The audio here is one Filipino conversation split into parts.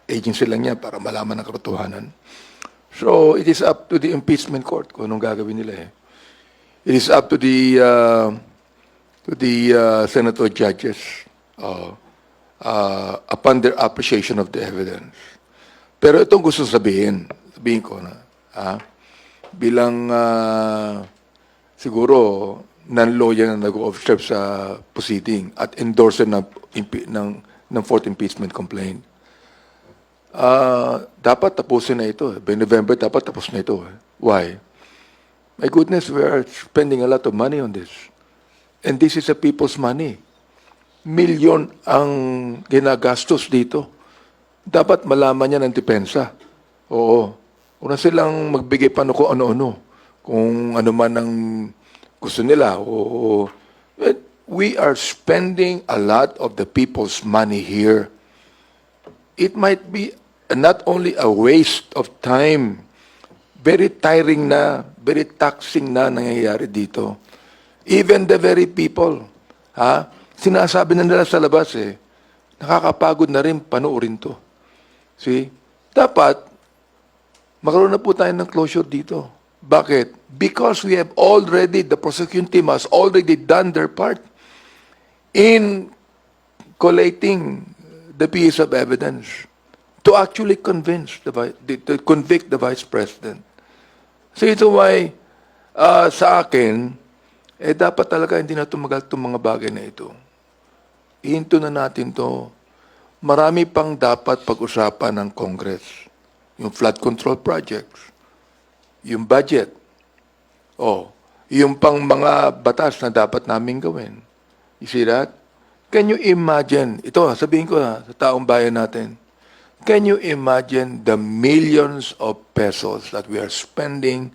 agency lang niya para malaman ang katotohanan. So, it is up to the impeachment court kung anong gagawin nila eh. It is up to the senator judges upon their appreciation of the evidence. Pero itong gusto sabihin ko na, bilang siguro non-lawyer na nag-observe sa proceeding at endorser ng fourth impeachment complaint, dapat tapusin na ito. By November, dapat tapos na ito. Why? My goodness, we are spending a lot of money on this. And this is a people's money. Milyon ang ginagastos dito. Dapat malaman niya ng depensa. Oo. Una silang magbigay pa kung ano-ano. Kung ano man ang gusto nila. Oo. We are spending a lot of the people's money here. It might be not only a waste of time, very tiring na, very taxing na nangyayari dito. Even the very people, sinasabi na nila sa labas nakakapagod na rin panoorin to. See? Dapat, magkaroon na po tayo ng closure dito. Bakit? Because we have already, the prosecution team has already done their part in collating the piece of evidence to actually convince to convict the Vice President. So ito why, sa akin, dapat talaga hindi na tumagal itong mga bagay na ito. Ihinto na natin to. Marami pang dapat pag-usapan ng Congress. Yung flood control projects, yung budget, yung pang mga batas na dapat namin gawin. You see that? Can you imagine, ito sabihin ko sa taong bayan natin, can you imagine the millions of pesos that we are spending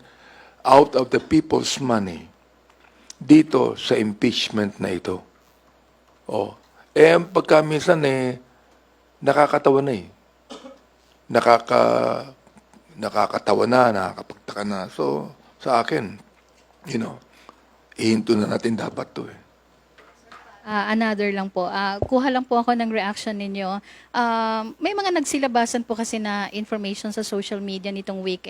out of the people's money dito sa impeachment na ito? Pagka minsan nakakatawa na nakakatawa na, nakakapagtaka na. So, sa akin, ihinto na natin dapat to Another lang po. Kuha lang po ako ng reaction ninyo. May mga nagsilabasan po kasi na information sa social media nitong weekend.